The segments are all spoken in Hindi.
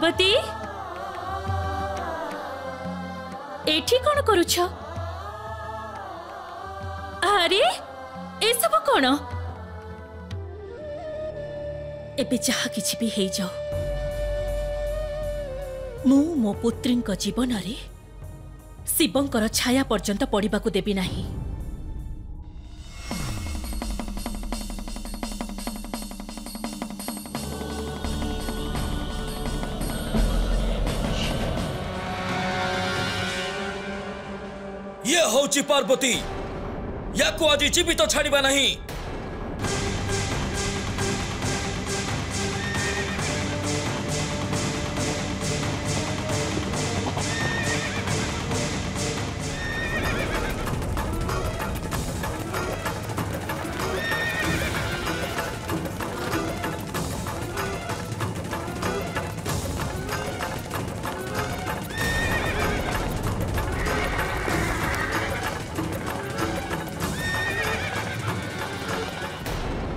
पार्वती एठी कौन करुछ? अरे ए सब कौन? एबे जहा किछि भी हेई जाओ मु मो पुत्री जीवन रे शिवंकर छाया पर्यंत पड़िबा को देबी नाही। ये होची पार्वती, याको आज जीवित तो छाड़िबा नहीं।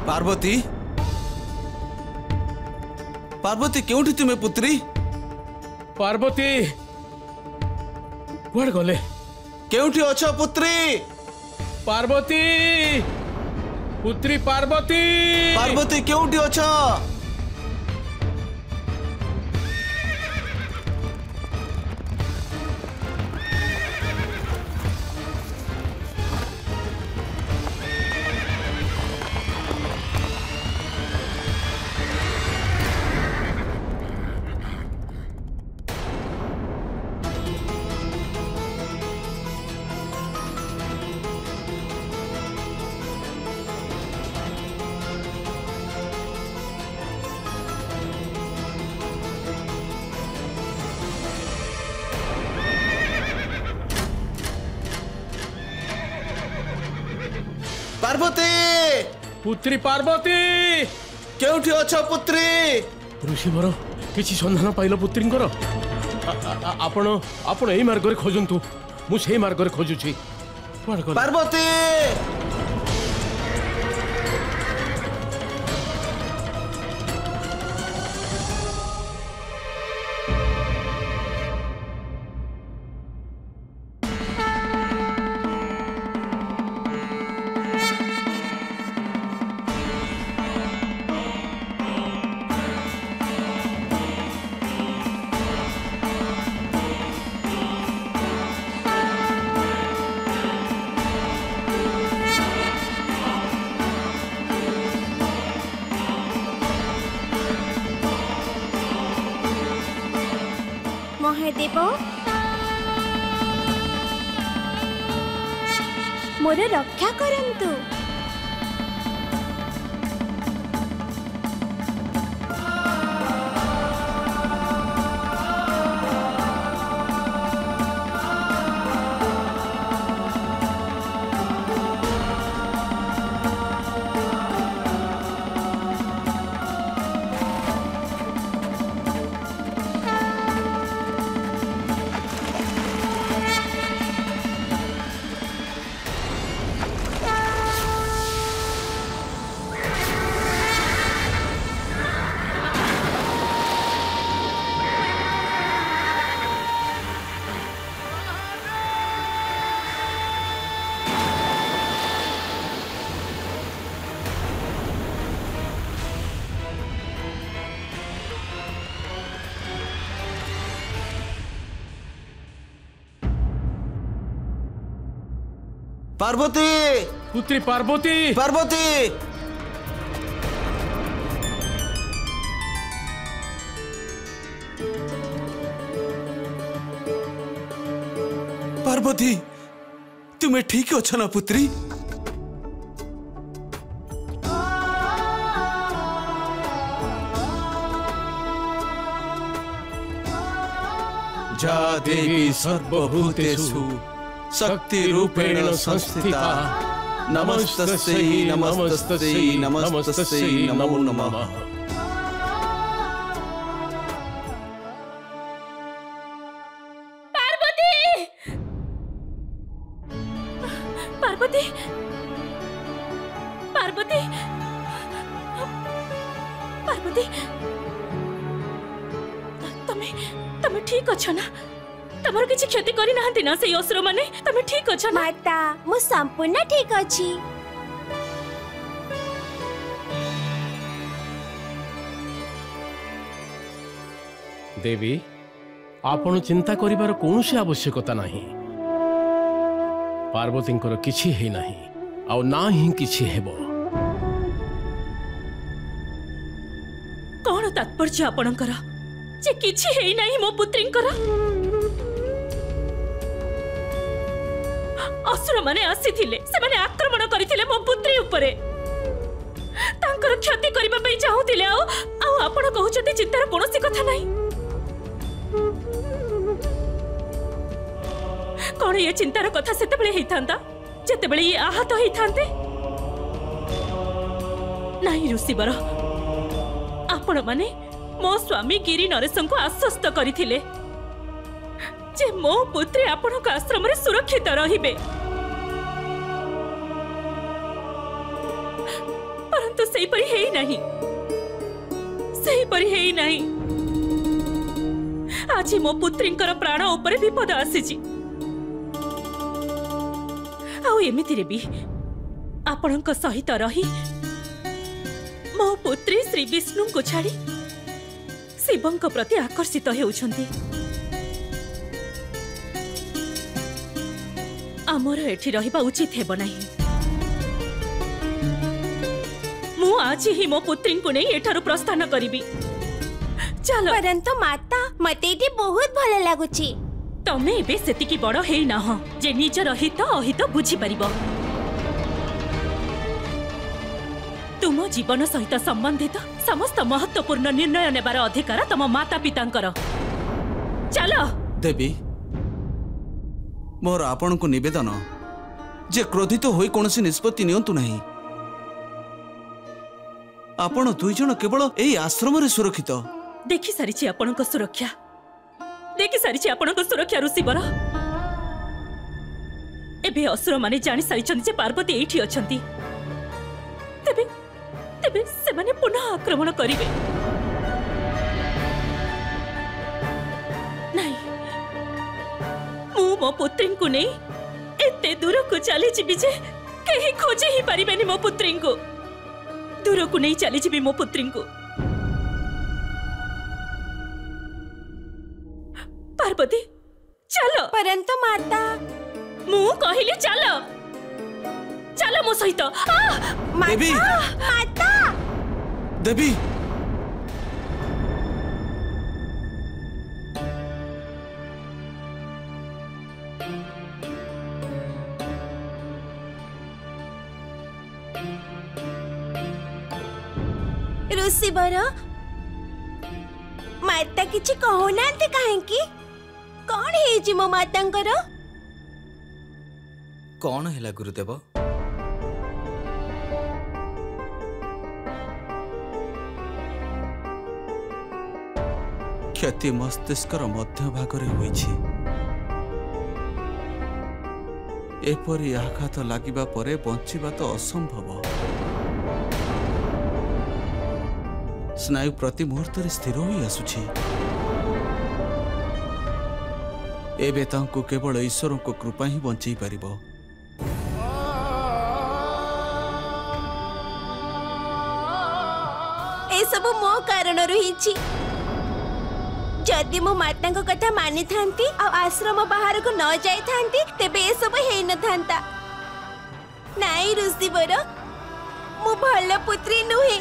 पार्वती पार्वती क्योंठी तुम्हें पुत्री? पार्वती कुआड़ गले? क्योंठी अच्छा पुत्री? पार्वती पुत्री पार्वती पार्वती क्योंठी अच्छा? पार्वती पुत्री पार्वती क्योंठी अच्छा पुत्री? ऋषि वर किसी संधान पाइल पुत्री आपण आपण एई मार्ग रे खोजंतु, मु सेई मार्ग रे खोजुची। पार्वती महादेव मोर रक्षा करंतु। पार्वती पुत्री पार्वती पार्वती पार्वती तुम्हें ठीक अच्छ ना पुत्री? जा देवी सर्वभूतेषु शक्ति रूपेण संस्थिता नमस्तस्यै नमस्तस्यै नमस्तस्यै नमो नमः। पार्वती पार्वती पार्वती पार्वती तमे तमे ठीक अछ ना? तमर किछि क्षति करि नाहंती ना सेई असुर माने? तमे ठीक अछ ना? माता मु संपूर्ण ठीक अछि। देवी आपण चिंता करिवार कोनोसी आवश्यकता नाही। पार्वतींकर किछि हे नाही आ ना ही किछि हेबो। कोन तात्पर्य आपणकर जे किछि हेई नाही मो पुत्रींकर? असुर माने आसीथिले, से माने आक्रमण करिथिले मो पुत्री उपरे, तांकर क्षति करिबा पई चाहुथिले। आ आपण कहउछथि चिंतार कोनोसी कथा नाही। कौन ये चिंतार कथा सेतेबेले हेइथांता जेतेबेले ये आहत हेइथांते? नाही ऋषिवर, आपण माने मो स्वामी गिरी नरेश को आश्वस्त करिथिले जे मो पुत्री आपणक आश्रम रे सुरक्षित रहिबे, परंतु सेही परि हेई नाही, सेही परि हेई नाही। आज मो पुत्रींकर प्राण उपरे विपद आसीची। आउ एमिति रे भी आपणक सहित रही मो पुत्री श्री विष्णु को छाड़ी शिवंक प्रति आकर्षित हेउछंती। आमर एठी रहिबा उचित हेबो नाही। मु आज ही मो पुत्री को नहीं एठारु प्रस्थान करिबी। चलो। परंतु माता मते एठी बहुत भल लागुची। तमे एबे सेतिकी बड़ हेई ना हो जे निजर हित अहित बुझी परिबो। तुम जीवन सहित संबंधित समस्त महत्वपूर्ण निर्णय नेबार अधिकार तम माता पितांकर। चलो। देवी मोर आपण को निवेदन जे क्रोधित होई कोनोसी निष्पत्ति नियंतु नहीं। आपण दुई जण केवल एई आश्रम रे सुरक्षित। देखि सारिछि आपणक सुरक्षा, देखि सारिछि आपणक सुरक्षा ऋषिवर। एबे असुर माने जानि सारिछन्ति जे पार्वती एठी अछन्ति। तेबे तेबे से माने पुनः आक्रमण करिवे। नहीं, मु मो पुत्री को नहीं एते दूर को चली जिबि जे केही खोजे ही परिबेनी मो पुत्री को। दूर को नहीं चली जिबि मो पुत्री को। पार्वती चलो। परंतु माता मु कहिली चलो, चलो मो सहित। देवी माता देवी ऋषिवर माता किछि कहूनांते काहेकि? कौन है जी मो मातांकर? कौन है गुरुदेव? क्षति मस्तिष्कर मध्य भागरे होईछि। एपरि आघात लागिबा परे बंचिबा तो असंभव। स्नायु प्रति मुहूर्त स्थिर होई आसुछि। एबे तांको केवल ईश्वर को कृपा ही बंचई पारिबो। ए सब मो कारण रहिछि। जदि मो माता को कथा मानि थांती आ आश्रम बाहर को न जाई थांती तेबे ए सब हेई न थांता। नाई ऋषिवर, मु भल पुत्री नुहे,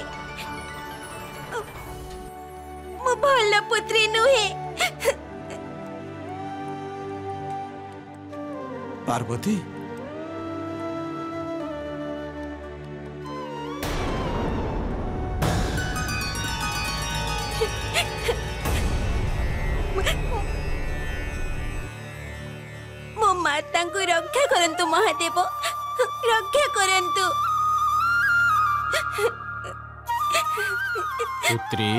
मु भल पुत्री नुहे। पार्वती मो माता को रक्षा करंतु महादेव, रक्षा करंतु। पुत्री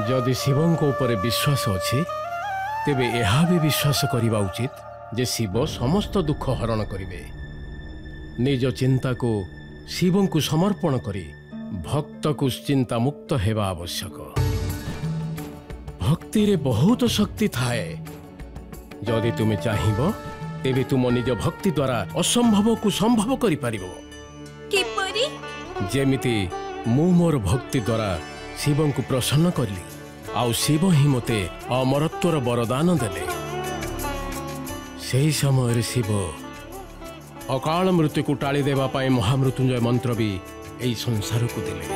जदि शिवों को ऊपर विश्वास अच्छे तेबे यह भी विश्वास करवा उचित जे शिव समस्त दुख हरण करिवे। निज चिंता को शिव को समर्पण करी भक्त को चिंता मुक्त हेबा आवश्यक। भक्ति रे बहुत शक्ति थाए। जदि तुम चाहिबो तेबे तुम निज भक्ति द्वारा असंभव को संभव करि पारिबो। किपरि? जेमिति मु मोर भक्ति द्वारा शिव को प्रसन्न करली आउ शिव ही मते अमरत्वर वरदान देले। सेही समय शिव अकाल मृत्यु को टाली देवा पाए महामृत्युंजय मंत्र भी एई संसार को दिले।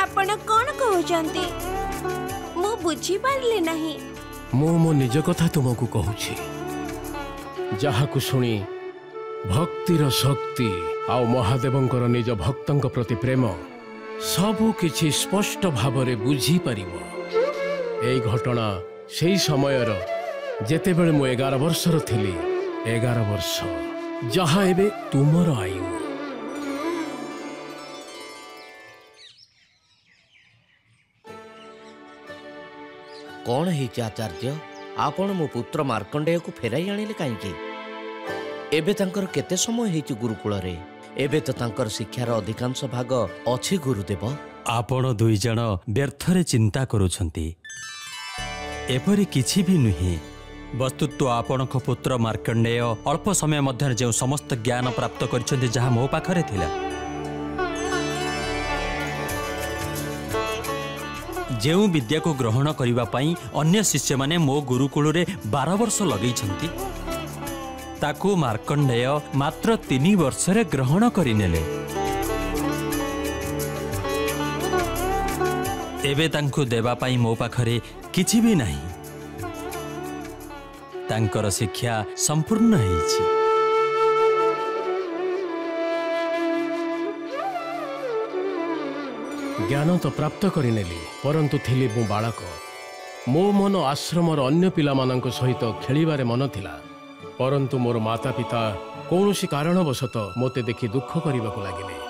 आपण कोन कहउचंती? मु बुझी पारले नहीं। मु मो निज कथा तुमको कहूछि, जहा को सुनी भक्तिर शक्ति आउ महादेवंकर निज भक्तंक प्रति प्रेम सबु किछि स्पष्ट भावरे बुझी पारिबो। एई घटना सेई समयर जेतेबेले मु 11 वर्षर थिली। 11 वर्ष जहा एबे तुमर आयु। कौन है आचार्य? आपण मो पुत्र मार्कंडेय को फेराई आनिले काईके? एबे तांकर केते समय हेछि गुरुकुल रे? एबे तो तांकर शिक्षार अधिकांश भाग अछि गुरुदेव। आपण दुई जण व्यर्थरे चिंता करूछंती। एपरि किछि भी नुहे। वस्तुत्व आपणक पुत्र मार्कंडेय अल्प समय मध्य जो समस्त ज्ञान प्राप्त करिसेंती जहा मो पाखरे थिला। जेउ विद्या को ग्रहण करिबा पई अन्य शिष्य माने मो गुरुकुल रे 12 वर्ष लगैछंती, ताकू मार्कंडेय मात्र 3 वर्ष रे ग्रहण करिनेले। एबे तांकु देबा पई मो पाखरे किछि भी नाही। तांकर शिक्षा संपूर्ण हेछि। ज्ञान तो प्राप्त करिनेली, परंतु थिली मु बालक। मो मन आश्रमर अन्य पिला मानक सहित खेलिबारे मन थिला, परंतु मोर माता पिता कौनसी कारणवशत मोते देखि दुख करिबाकु लागिले।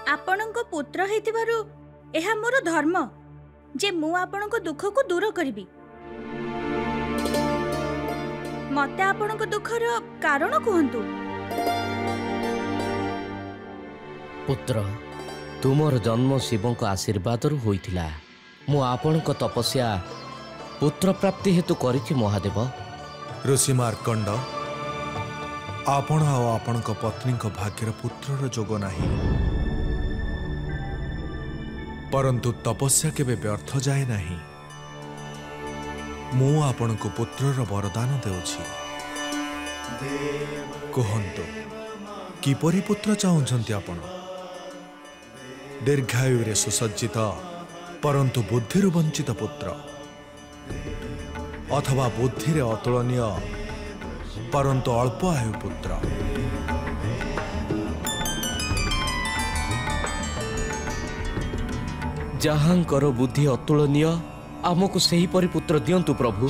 आपणको पुत्र हेतिबारु एहा मोर धर्म जे मु आपणको दुख को दूर करिबी। मते आपणको दुखर कारण कहंतु। पुत्र, तुमर जन्म शिवों को आशीर्वाद होइथिला। मु आपणको तपस्या पुत्र प्राप्ति हेतु करिछि महादेव। ऋषि मार्कंड, आपण आ आपणको पत्नीको भाग्यर पुत्रर जोग नाही, परंतु तपस्या केबे व्यर्थ जाए नहीं। मु आपण को पुत्रर वरदान देउछि। कहंतु किपरि पुत्र चाहुछंती आपण? दीर्घायु रे सुसज्जित परंतु बुद्धिरु वंचित पुत्र, अथवा बुद्धि रे अतुलनीय परंतु अल्प आयु पुत्र? जहांकर बुद्धि अतुलनीय आमको सही परि पुत्र दियंतु प्रभु।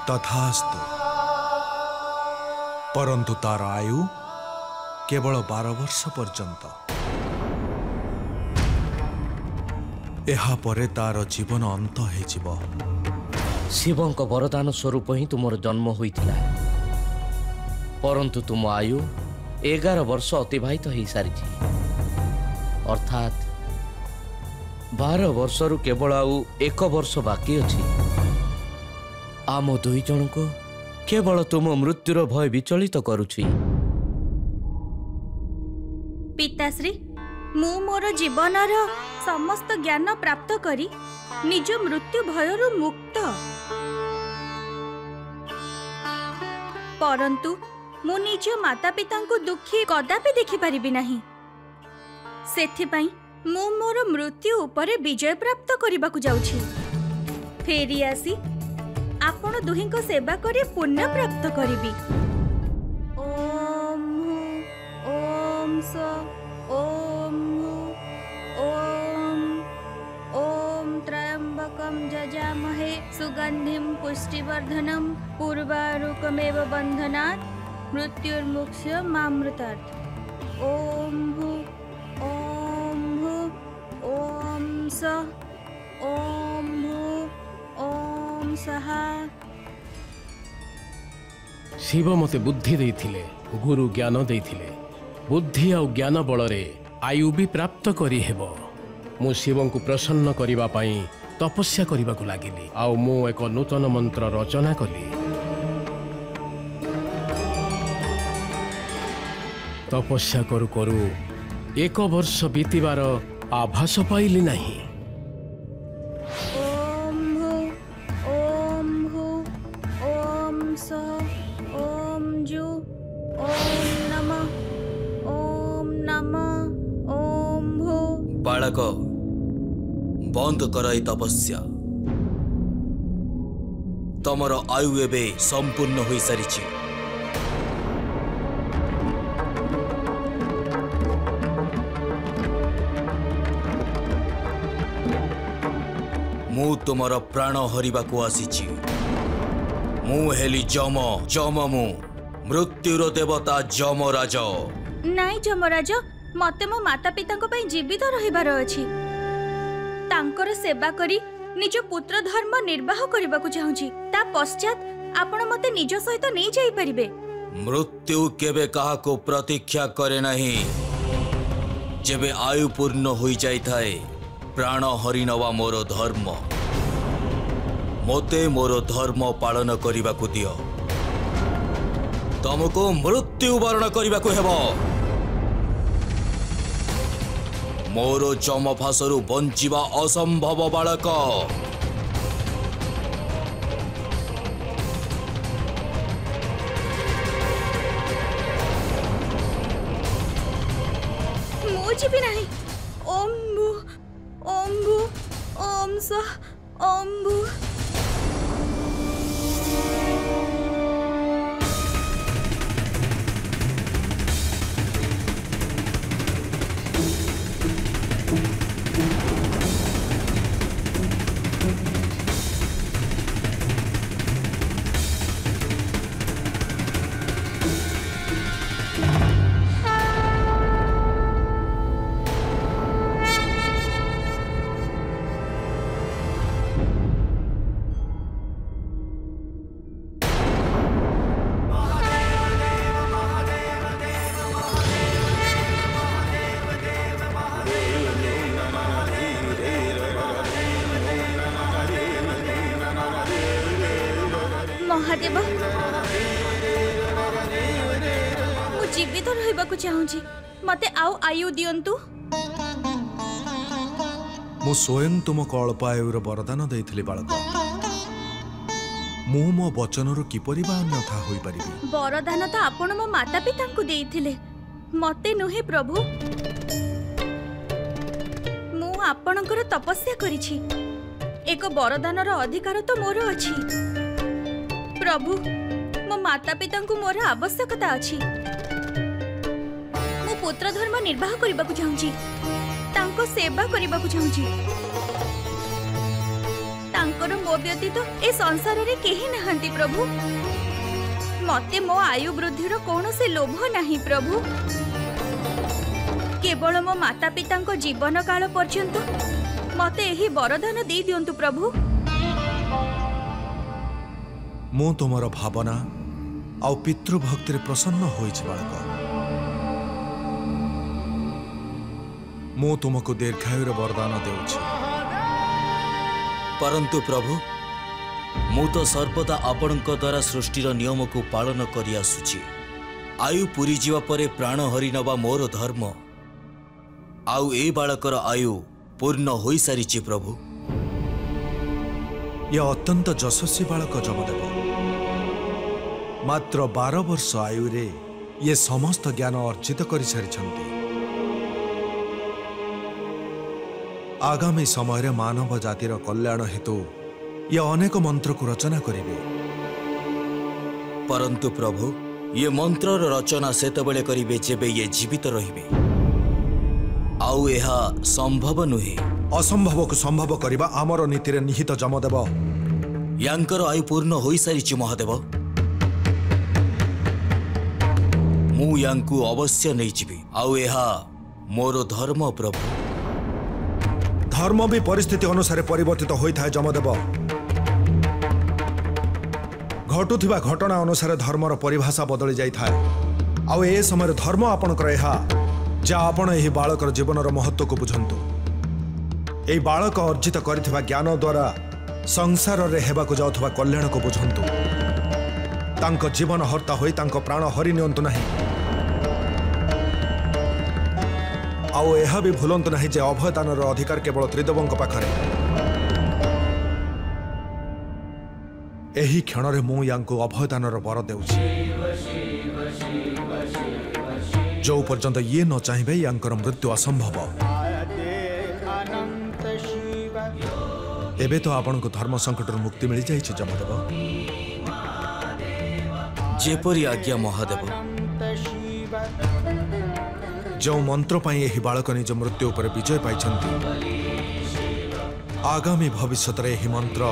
तथास्तु, परंतु तार आयु केवल 12 वर्ष पर्यंत। एहा परे तार जीवन अंत हेजिबो। शिवों को वरदान स्वरूप ही तुमर जन्म होइथिला, परंतु तुम आयु 11 वर्ष अतिबाहित हो सारी, अर्थात 12 वर्षरु केवल आउ 1 वर्ष बाकी अछि। आम दुई जन को केवल तुम मृत्युर भय विचलित करुछि। पिताश्री, मु मोर जीवनर समस्त ज्ञान प्राप्त करी निज मृत्यु भयरु मुक्त, परंतु मु निज माता पिता को दुखी कदापि देखि परिबि नाही। सेथिपाई मु मोर मृत्यु उपरे विजय प्राप्त करबाकू जाउछि। फेरी आसी आपण दुही को सेवा करे पुण्य प्राप्त करिबी। ओम ओम स ओम ओम ओम त्र्यंबकम जजामहे सुगंधिम पुष्टिवर्धनम पूर्वारुकमेव बंधनात् मृत्युर्मुक्ष्य मामृतात्। ओम भू ओम स ओम भू ओम सहा। शिव मते बुद्धि देथिले, गुरु ज्ञान देथिले। बुद्धि आ ज्ञान बलरे आयु भी प्राप्त करी हेबो। मु शिवं को प्रसन्न करिबा पई तपस्या करिबा को लागिली। आउ मु एक नूतन मंत्र रचना कली। तपस्या करू करू 1 वर्ष बीतिबार आभास पाइली नहीं। ओम भू ओम स ओम जू ओम नमः ओम भू। बालक बंद कर तपस्या। तमर आयु एबे संपूर्ण हो सारी। मु तुमर प्राण हरिबा को आसीची। मु हेली जम मु मृत्युर देवता जमराज। नाई जमराज, मते मो माता पिता जीवित रहिबार अछि। तांकर सेवा करी निज पुत्र धर्म निर्वाह करबा को चाहूची। ता पश्चात आपण मते निज सहित नै जाई परिबे। मृत्यु केबे काहा को प्रतीक्षा करे नहीं। जेबे आयु पूर्ण होई जाई थाए प्राण हरि नवा मोर धर्म। मोते मोर धर्म पालन करबा को दियो। तुमको मृत्यु वर्ण करबा को हेबो। मोर जमफासरु बंचिबा असंभव बालक। मुझे भी नहीं। ओम भू ओम स ओम भू। महादेव, मु जीवित रहिबा को चाहूची। मते आउ आयु दियंतु। मु स्वयं तुमको अल्प आयुर वरदान देइथिली बालक। मु मो वचनरु किपरि बा अन्यथा होई परिबी। वरदान तो आपण मो माता पिता को देइथिले, मते नुहे प्रभु। मु आपणकर तपस्या करिछि। एक वरदानर अधिकार तो मोर अछि। प्रभु, मो माता पिता को मोर आवश्यकता अछि। मो पुत्र धर्म निर्वाह करबा को चाहूची। तांको सेवा करबा को चाहूची। तांकर मो व्यतीत ए संसार रे केही नहंती प्रभु। मते मो आयु वृद्धिर कौनसी लोभ नाही प्रभु। केवल मो माता पिता जीवन काल पर्यंत मते एही वरदान दे दियंतु प्रभु। मु तुमर भावना आउ पितृभक्ति प्रसन्न होइछि बालक। मु तुमको दीर्घायुर वरदान देउछि। परंतु प्रभु, मु तो सर्वदा आपणक द्वारा सृष्टिर नियम को पालन करि आसुछि। आयु पूरी जीवा परे प्राण हरि नवा मोर धर्म। आउ ए बालकर आयु पूर्ण होई सारिछि प्रभु। यह अत्यंत यशस्वी बालक जमदेव। मात्र 12 वर्ष आयु रे ये समस्त ज्ञान अर्जित कर सारी। आगामी समय मानव जातिर कल्याण हेतु ये अनेक मंत्र को रचना करेंगे। परंतु प्रभु, ये मंत्रर रचना सेतबेले करिवे जेबे ये जीवित रहिबे। आउ एहा संभव नुहे। असंभव को संभव करबा आमर नीति रे निहित जमदेव। यांकर आयु पूर्ण हो सारी महादेव मु यांकु अवश्य नहीं जीवी आउ एहा मोर धर्म प्रभु। धर्म भी परिस्थिति अनुसार परिवर्तित होता है जमदेव। घटुथिबा घटना अनुसार धर्मर परिभाषा बदली जाई थाए। आउ ए समय धर्म आपणकर एहा जा आपण एही बालकर जीवनर महत्व को बुझंतु। एही बालक अर्जित करिथिबा ज्ञान द्वारा संसार रे हेबाकु जाउथबा कल्याण को बुझंतु। तांको जीवन हर्ता होई तांको प्राण हरि नियंतु नाही। आउ एहा भी भूलंतु नाही जे अभयदानर अधिकार केवल त्रिदेवंक पाखरे। एही क्षणरे मु यांको अभयदानर वर देउछि। जो पर्यंत ये न चाहिए यांकर मृत्यु असंभव। एबे तो आपन को धर्म संकट मुक्ति मिल जाई जमदेव। जेपरी आज्ञा महादेव। जो मंत्र पाई एही बालक निज मृत्यु उपर विजय पाइछंती आगामी भविष्य रे एही मंत्र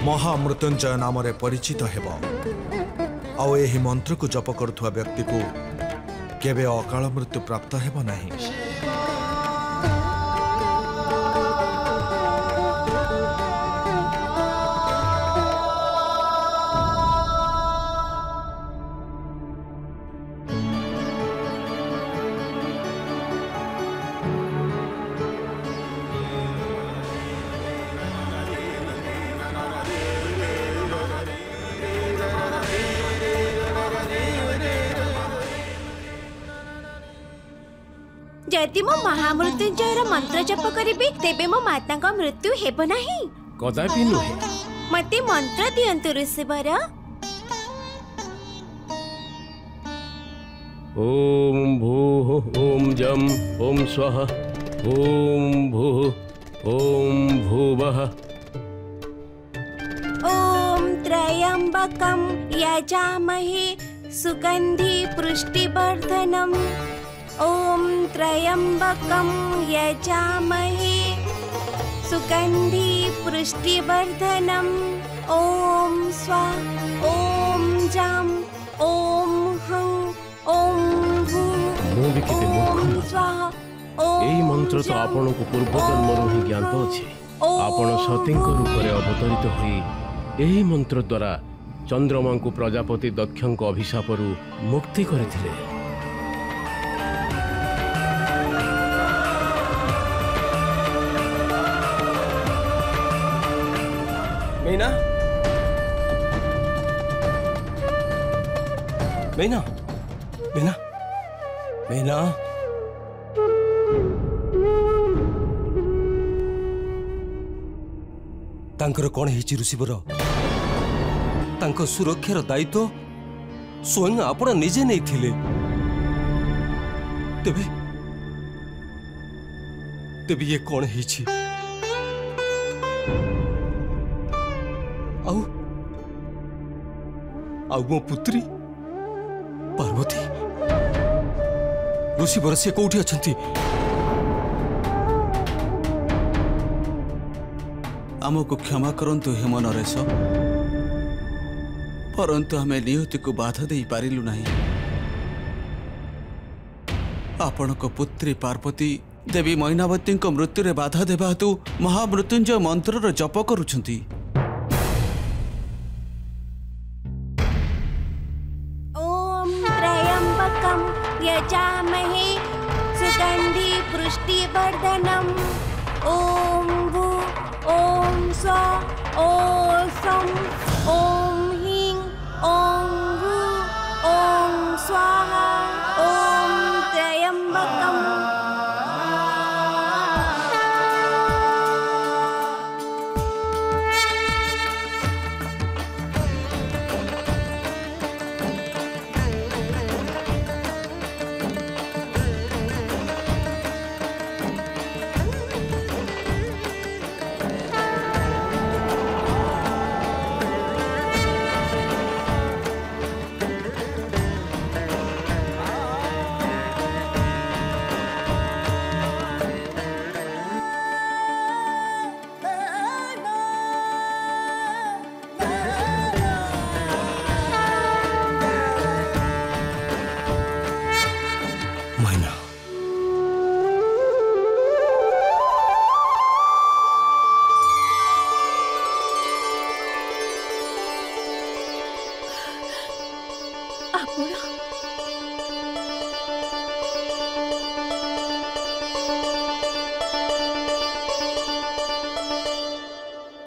महामृत्युंजय नाम रे परिचित हेबो। आउ एही मंत्र को जप करथुवा व्यक्ति को केबे अकाल मृत्यु प्राप्त हेबो नाही। जदि मो महामृत्युंजयर मंत्र जप करिबि तेबे मो माता का मृत्यु हेबो नाही। कदापि नुहे। मते मंत्र दियंतु ऋषिवर। ओम भूः ओम जम ओम स्वः ओम भूः ओम भुवः ओम त्रयंबकं यजामहे सुगंधि पुष्टिवर्धनम्। ओम त्रयंबकं यजामहे सुगंधि पुष्टिवर्धनम्। ओम स्वा ओम जम ओम हं ओम भू ओम स्वाहा। एई मंत्र तो आपण को पूर्व जन्म ही ज्ञात अछि। आपण सतींक रूप रे अवतरित होई एही मंत्र द्वारा चंद्रमा को प्रजापति दक्षंक अभिशापरु मुक्ति करथिले। मीना मीना मीना मीना तांकर कौन है ऋषिवर तांको सुरक्षार दायित्व स्वयं आपण निजे नहीं थिले। तेबे तेबे ये कौन है आउ मो पुत्री पार्वती ऋषिवर से कौटी अछंती? आमको क्षमा करंतु हेम नरेश परंतु आमे नियति को बाधा दे पारिलु नहीं। आपण को पुत्री पार्वती देवी मैनावती को मृत्यु रे बाधा देबा हेतु महामृत्युंजय मंत्र रो जप करूछंती। ओम त्रयंबकं यजामहे सुगंधि पुष्टिवर्धनम्। ओम भू ओम स्वा ओम सं ओम ह्रीं ओम भू ओम स्वाहा। ओम त्रयंबकम्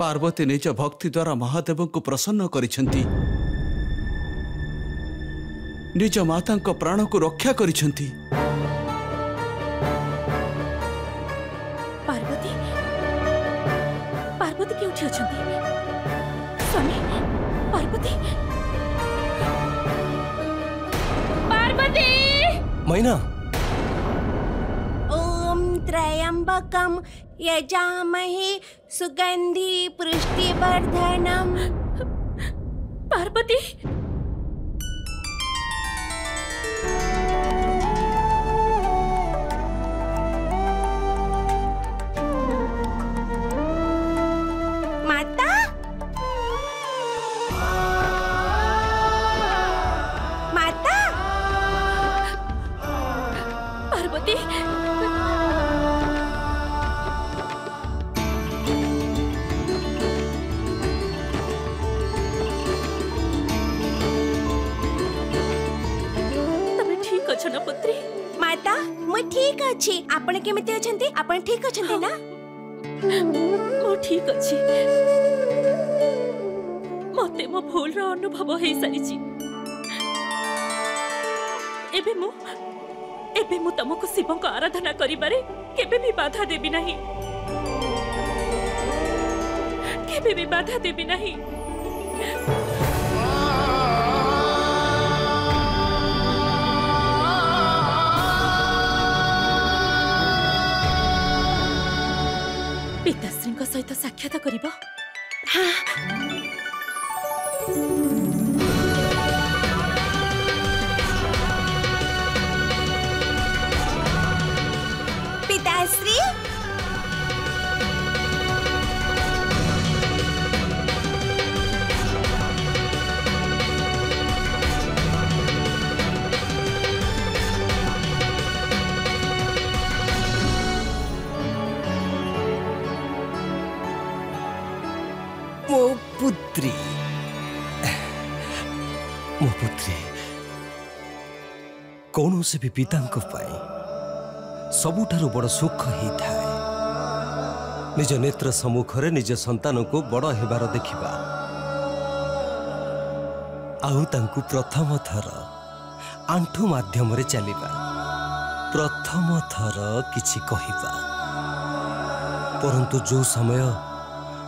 पार्वती निज भक्ति द्वारा महादेव को प्रसन्न करिसेंती निज माता प्राण को रक्षा करिसेंती। पार्वती पार्वती केउठी अछंती? स्वामी पार्वती पार्वती मैना ओम त्रयंबकम यजामहे सुगंधि पुष्टिवर्धनम। पार्वती माता माता पार्वती ना पुत्री? माता मु ठीक अछि। आपण केमिति अछंती? आपण ठीक अछंती ना? मु ठीक अछि। मते मो भूल रो अनुभव हे सारिछि। एबे मु तमको शिव को आराधना करिबारे केबे भी बाधा देबी नाही। केबे भी बाधा देबी नाही। पिताश्री सहित साक्षात करिबो? हाँ। पिताश्री मो पुत्री कौन से भी पिता सबुठारु बड़ सुख ही थाए निज नेत्र सम्मुखरे निज संतान को बड़ हेबार देखिबा आउ तांकु प्रथम थर आंठु माध्यम रे चलिबा प्रथम थर किछि कहिबा परंतु जो समय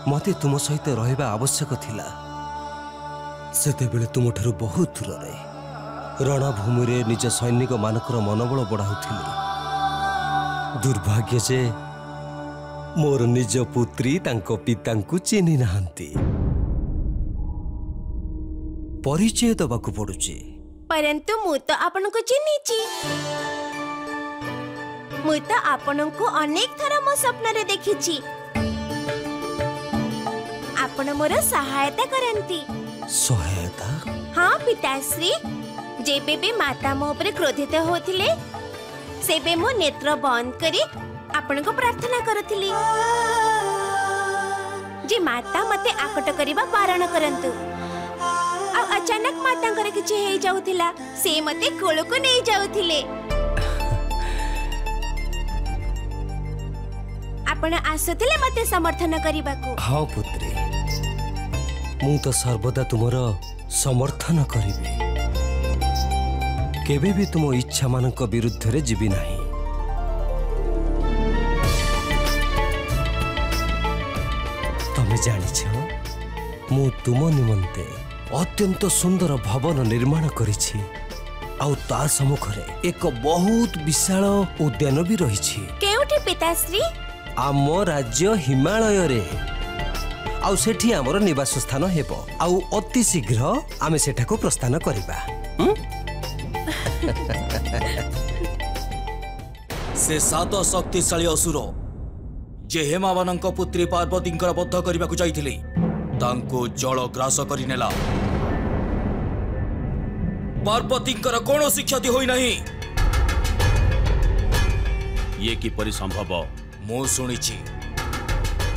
मते तुम सहित रहिबा आवश्यक थिला सेते बेले तुम ठारू बहुत दूर रे रणभूमि रे निज सैनिक मानकर मनोबल बढ़ाउथिली दुर्भाग्य जे मोर निज पुत्री तांको पितांकु चिन्हि नाहंती परिचय दबाकु पड़ुची परंतु मु तो आपन को चिन्हिची मु तो आपन को अनेक थर मो स्वप्न रे देखिची आपन मोर सहायता करंती सहायता हाँ पिताश्री जेबे भी माता मो ऊपर क्रोधित होथिले सेबे मो नेत्र बंद करी आपन को प्रार्थना करथिली जे माता मते आकट करिबा बारण करंतु आ अचानक माता करे किछ हे जाउथिला से मते कोळ को नै जाउथिले आपण आसुथिले मते समर्थन करिबाको हाँ पुत्री मु तो सर्वदा तुमर समर्थन करिबे केबे भी तुम इच्छा मानक विरुद्ध रे जीवी नाही तमे जानिछ मु तुम निमंते अत्यंत सुंदर भवन निर्माण करिछि आउ ता सम्मुखरे एक बहुत विशाल उद्यान भी रहिछि केउठी पिताश्री आम राज्य हिमालय रे आउ सेठी हमर निवास स्थान हेबो आउ अति शीघ्र आमे सेठा को प्रस्थान करिबा से सात शक्तिशाली असुर जे हेमावानंक पुत्री पार्वती बद्ध करने को जाइथिले तांको जल ग्रास करि नेला पार्वती कौन क्षति होई नहीं ये किपरि संभव मु सुनिछि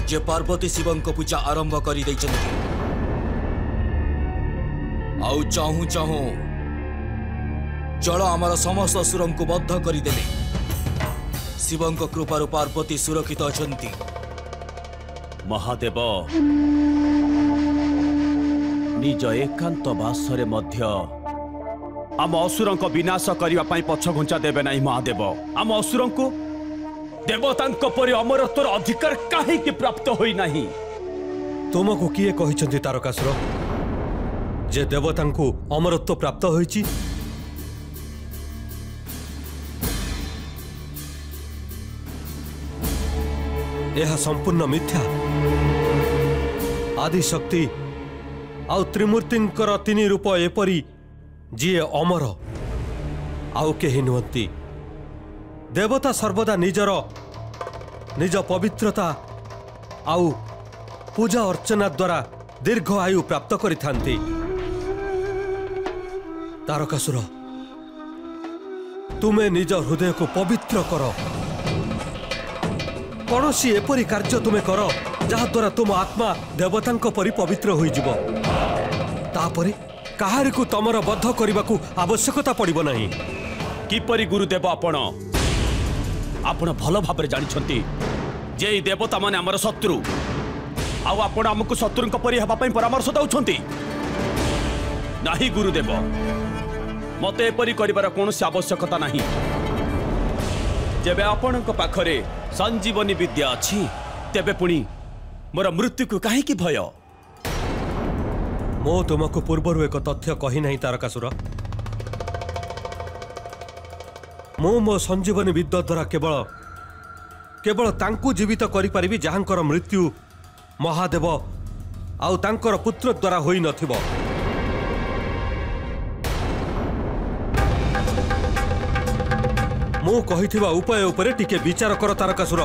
जे पार्वती शिवं को पूजा आरंभ करि दैछन्ति आउ चाहू चाहू जल आमर समस्त असुर को बद्ध करदेले शिवं कृपार पार्वती सुरक्षित अछंती महादेव निज एकांत बासरे मध्य आम असुर विनाश करने पछ घुंचा देवे नहीं। महादेव आम असुर को देवता परि अमरत्वर अधिकार कहीं प्राप्त होई नहीं। तुमको किए कहिसंती तारकासुर जे देवता को अमरत्व प्राप्त होईची? यह संपूर्ण मिथ्या। आदि शक्ति आउ त्रिमूर्तिंकर तीन रूप एपरी जी अमर आउ केही नुहंती। देवता सर्वदा निज पवित्रता आउ पूजा अर्चना द्वारा दीर्घ आयु प्राप्त करिथांती। तारकासुर तुमे निज हृदय को पवित्र कर। कौन सी एपरी कार्य तुमे कर जहा द्वारा तुम आत्मा देवतांक परि पवित्र होई जिवो। तापरे काहारी को तमर बद्ध करने को आवश्यकता पड़िबो नहीं। किपरि गुरुदेव आपण भल भाव जानी जे देवता माने आमर शत्रु आपण आमको शत्रु परि हेबा पई परामर्श दउछंती नाही। गुरुदेव मते एपरि करिबार कोनोसी आवश्यकता नाही। जेबे आपणक पाखरे संजीवनी विद्या अछि तेबे पुणी मोर मृत्यु को काहे की भय? मो तुमको पूर्वर एक तथ्य कही नहीं तारकासुर। मो संजीवनी विद्या द्वारा केवल तांकु जीवित करि परिबी जहांकर मृत्यु महादेव आउ तांकर पुत्र द्वारा होई नथिबो। मु कहिथिबा उपाय उपरे टिके विचार कर तारकासुर।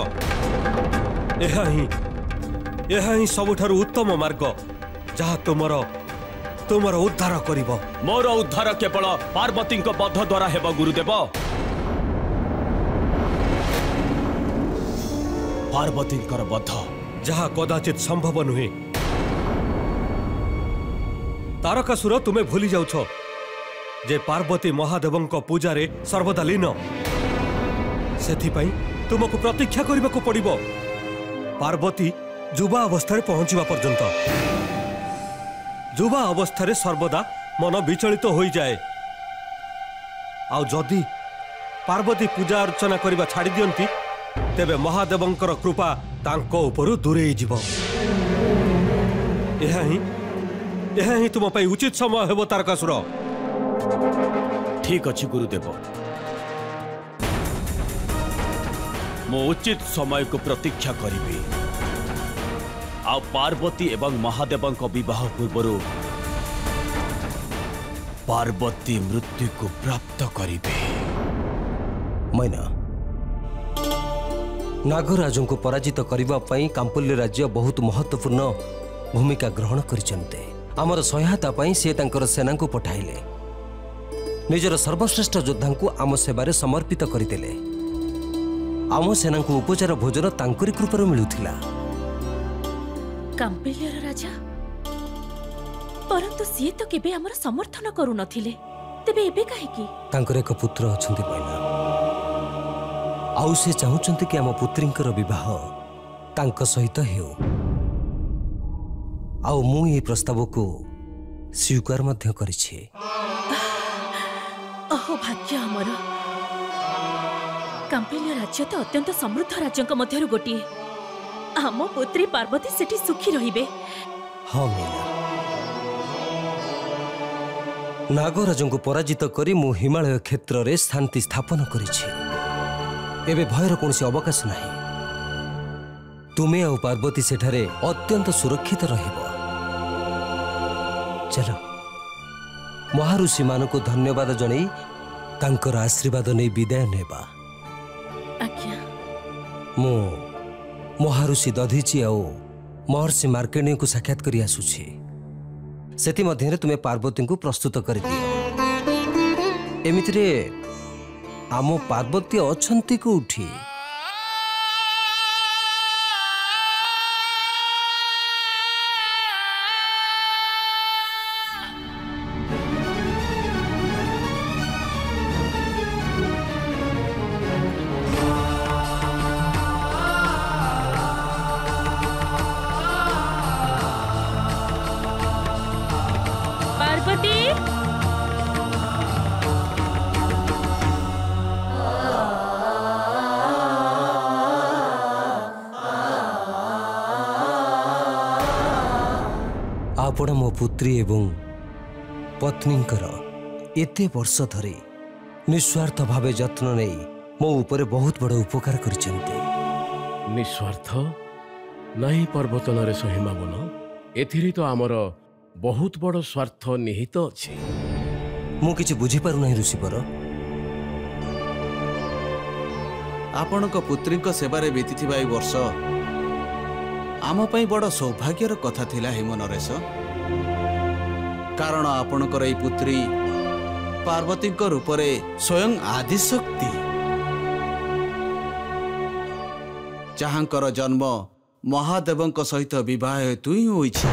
यह ही सबुठारु उत्तम मार्ग जहा तुमर उद्धार करिबो। मोर उद्धार केवल पार्वती बध द्वारा हेबो गुरुदेव। पार्वती बध जहा कदाचित संभव नुहे। तारकासुर तुमे भूली जाउछ जे पार्वती महादेवंक पूजारे सर्वदा लीन। सेथिपाई तुमको प्रतीक्षा करने को पड़िबो पार्वती युवा अवस्था पहुंचवा पर्यंत। युवा अवस्था सर्वदा मन विचलित हो जाए। आउ जदि पार्वती पूजा अर्चना करने छाड़ी दियंती तेबे महादेवंकर कृपा तांको उपरु दूरे जीवो। यह ही तुम पाई उचित समय हेबो तारकासुर। ठीक अछि गुरुदेव, मो उचित समय को प्रतीक्षा करिबी। आ पार्वती एवं महादेवंक विवाह पूर्व पार्वती मृत्यु को प्राप्त करिबे। मैना नागराजों को पराजित करबा पई कांपुल्य राज्य बहुत महत्वपूर्ण भूमिका ग्रहण करिसंते। आमर सहायता पई से तांकर सेना को पठाइले। निजर सर्वश्रेष्ठ योद्धा को आम सेवारे समर्पित करदेले। आम सेना को उपचार भोजन तांकरी कृपार मिलुथिला। कांपिल्यर राजा परंतु सी तो केबे हमर समर्थन करू नथिले, तेबे एबे काहे की? तांकर एक पुत्र अछंती मैना। आउ से चाहुचंती कि आम पुत्रींकर विवाह तांक सहित हेउ। आउ मु ए प्रस्ताव को स्वीकार मध्य करिछि। अहो भाग्य हमर। कांपिल्य राज्य तो अत्यंत समृद्ध राज्यक मध्यरु गोटिए। आम पुत्री पार्वती सेठी सुखी रहिबे। हाँ मीना, नागराजों को पराजित करी मु हिमालय क्षेत्र रे शांति स्थापन करिछि। एबे भयर कोनसी अवकाश नाही। तुमे आ पार्वती सेठारे अत्यंत सुरक्षित रहिबो। चलो महाऋषि मानको धन्यवाद जणै तांकर आशीर्वाद नै विदाय नेबा। आज्ञा। मु महाऋषि दधीची आ महर्षि मार्कण्डेय को साक्षात करी आसुछि। सेति मध्यरे तुमे पार्वती को प्रस्तुत कर दियो। एमितिरे आम पार्वती अछंती को उठी। आपण मो पुत्री एवं पत्नींकर एते वर्ष धरी निस्वार्थ भावे जत्न नहीं मो ऊपर बहुत बड़ उपकार करछन्ते। निस्वार्थ नहीं पर्वतन रे सहिमा बन एथिरी तो आमर बहुत बड़ स्वार्थ निहित अछि। मु किछि बुझी पारु नहीं ऋषिवर। आपणक पुत्री सेवारे बीतीथिबा ए वर्ष आम पई बड़ सौभाग्यर कथा थिला हेम नरेश, कारण आपणकर ए पुत्री पार्वती रूप रे स्वयं आदिशक्ति जहांकर जन्म महादेवंक सहित विवाह हेतु ही होइछि।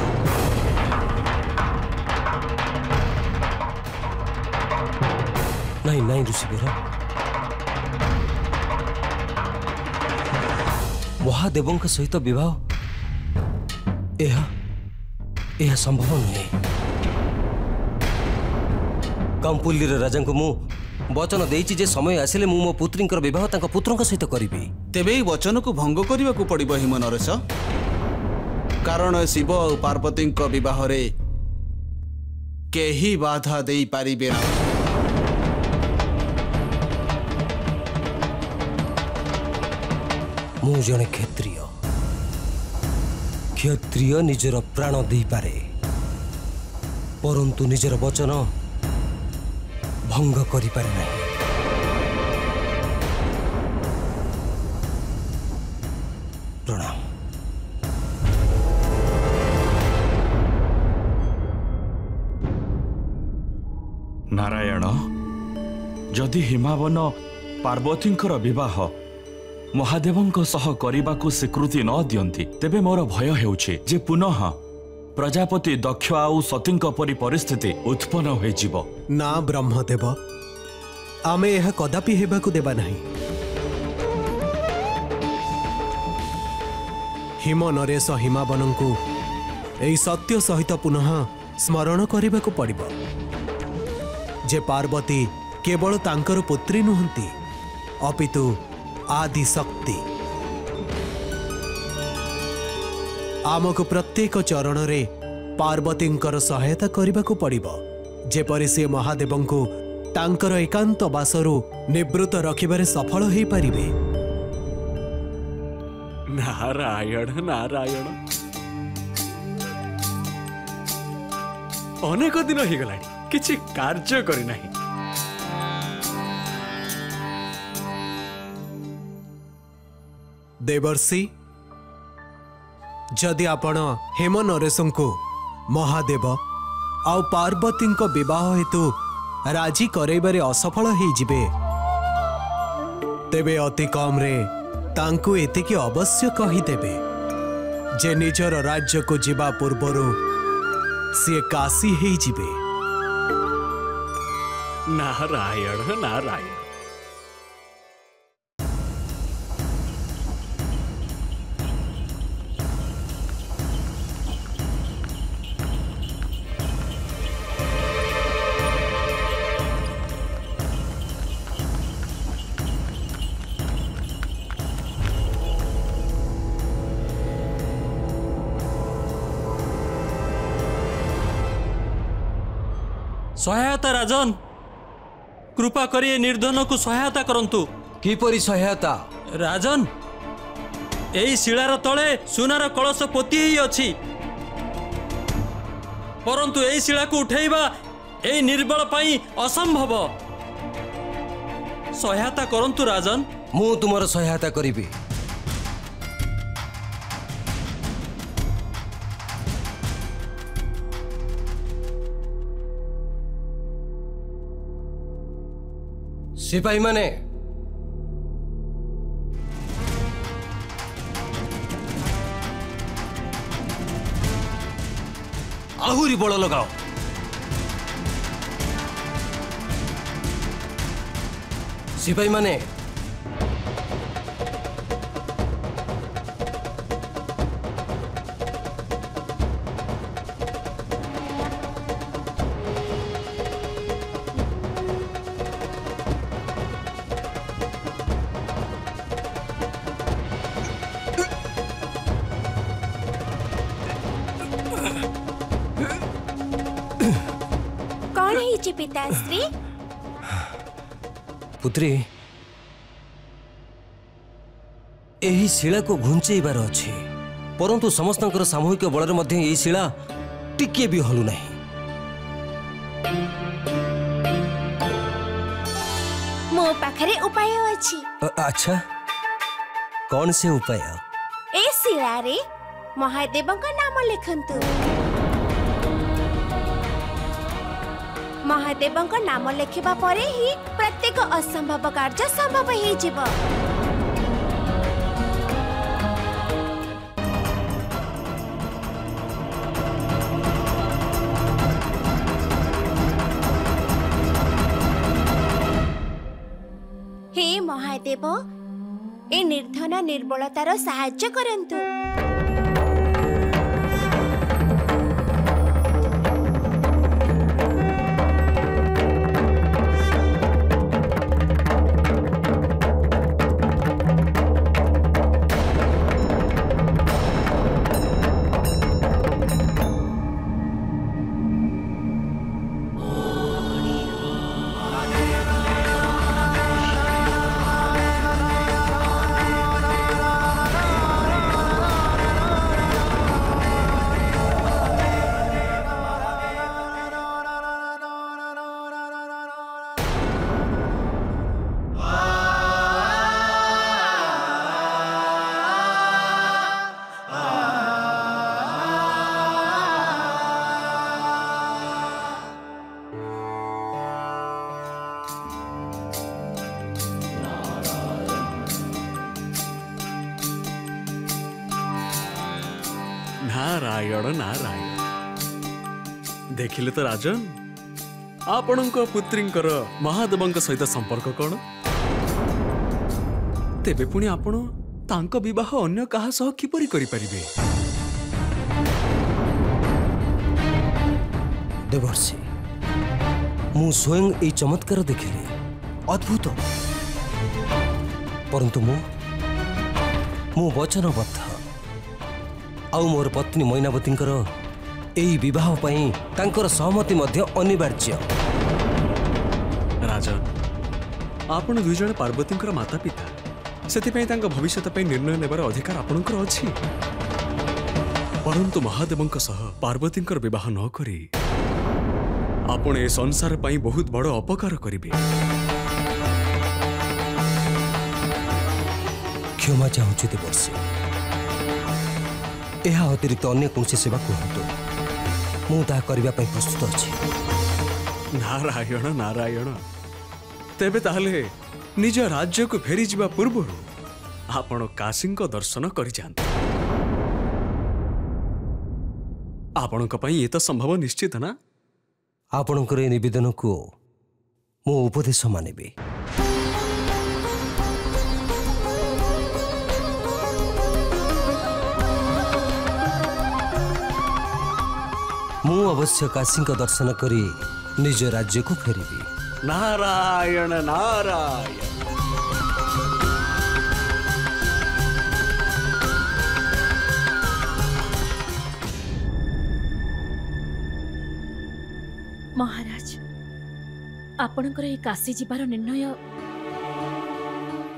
नहीं नहीं ऋषिवर, महादेवंक सहित विवाह यह संभव नुहे। कंपुली राजा को मु वचन देइछि जे समय आसिले मु मो पुत्रींकर विवाह तांका पुत्रंक सहित करिबि। तेबे वचन को भंग करने को पड़िब हिम नरेश, कारण शिव और पार्वती विवाह रे केही बाधा दे पारिबे ना। मु जने क्षत्रिय, क्षत्रिय निजर प्राण दे पारे परंतु निजर वचन भंग करि पारे नहीं। प्रणाम। नारायण, जदि हिमावन पार्वतींकर विवाह महादेवंक सह करबाकू स्वीकृति न दियंती तेबे मोर भय हेउछि जे पुनः प्रजापति दक्ष आउ सतींक परि परिस्थिति उत्पन्न होई जीव। ना ब्रह्मदेव, आमे यह कदापि हेबाकू देबा नहीं। हिम नरेश हिमावनंकु एई सत्य सहित पुनः स्मरण करबाकू पड़िबो जे पार्वती केवल तांकर पुत्री नुहंती अपितु आदि शक्ति। आमको प्रत्येक चरण रे पार्वतींकर सहायता करबाकू पड़िबो जेपरि से महादेवंकु तांकर एकांत बासरु निवृत्त रखिबारे सफल होई परिबे। नारायण नारायण, अनेक दिन हो गला किछि कार्य करि नाही। देवर्षि, जदि आपण हेम नरेशंकु महादेव आउ पार्वती विवाह हेतु राजी करैबारे असफल हो जिबे तेबे अति कम रे तांकु एतिकी अवश्य कही देबे जे निजर राज्य को जिबा पूर्वरु सी काशी हो जिबे। नारायण नारायण। सहायता राजन, कृपा करी निर्धन को सहायता करंतु। किपरि सहायता? राजन, एई शिलार तले सुनार कलश पोती ही अछि, परंतु एई शिला को उठेइबा एई निर्बल पाई असंभव। सहायता करंतु राजन। मु तुमर सहायता करिबि। सिपाही माने आहुरी बल लगाओ। सिपाही माने ହେଇଛି ପିତାଶ୍ରୀ? पुत्री ଏହି ଶିଳାକୁ ଘୁଞ୍ଚେଇବାର ଅଛି, परंतु ସମସ୍ତଙ୍କର ସାମूହିକ ବଳରେ ମଧ୍ୟ ଏହି ଶିଳା ଟିକିଏ ବି ହଲୁ ନାହିଁ। ମୋ ପାଖରେ ଉପାୟ ଅଛି। अच्छा कौन से उपाय? ए शिଳାରେ ମହାଦେବଙ୍କ ନାମ ଲେଖନ୍ତୁ। ମହାଦେବଙ୍କ ନାମ ଲେଖିବା ପରେ ହିଁ ପ୍ରତ୍ୟେକ ଅସମ୍ଭବ କାର୍ଯ୍ୟ ସମ୍ଭବ ହେଇଯିବ। हे महादेव, ए निर्धन निर्बलतार साहाय्य करंतु। नारायण नारायण। देखिले तो राजन, आपणक पुत्रींकर महादेवंक सहित संपर्क कौन? तेबे पुणी आपण तांको विवाह अन्य कहा सह किपरि करि परिबे? देवर्षि, मु स्वयं ए चमत्कार देखिले, अद्भुत। परंतु मु वचनबद्ध आउ मोर पत्नी मैनावतींकर एही विवाह पई तांकर सहमति मध्य अनिवार्य। राजन, आपण दुई जण पार्वतींकर माता पिता, सेति पई तांका भविष्यत पई निर्णय नेबार अधिकार आपणकर अछि। परंतु महादेवंक सह पार्वतींकर विवाह न करी आपण ए संसार पई बहुत बड़ अपकार करिवे। क्षमा चाहूछि देवर्षि, यह अतिरिक्त अन्य कौन सेवा कहतु, मुझे करने प्रस्तुत अच्छी। नारायण नारायण। तेबे ताहले निज राज्य को फेरी जिबा पूर्व आपण काशी दर्शन कर जाते। आपणक पई ये तो संभव निश्चित ना? आपणकर ए निवेदन को मु उपदेश मानिबी। मु अवश्य काशी दर्शन करी निज राज्य को फेरिबी। नारायण नारायण। महाराज, आपणकर ए काशी जीवार निर्णय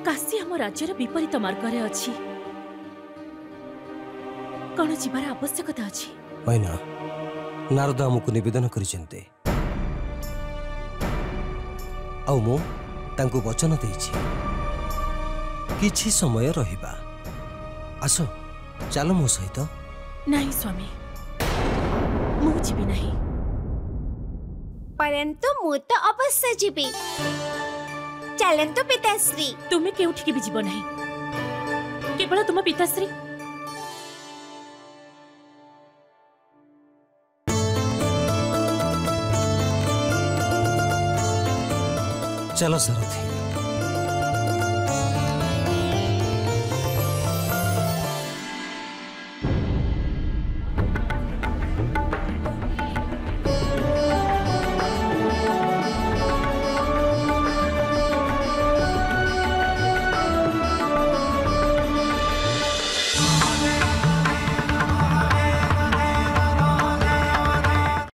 काशी हम राज्यर विपरीत मार्ग रे अछि। कौन जीवार आवश्यकता अछि? मैना, नारद आमको निवेदन करिसेंते, आउ मो तांको वचन देइछि किछि समय रहिबा। आसो चलो मो सहित। नहीं स्वामी, मु जीवी नहीं। परंतु मु तो अवश्य जीवी। चलंतु पिताश्री। तुम्हें केउठी भी जीव नहीं, केवल तुम पिताश्री। चलो सारथी।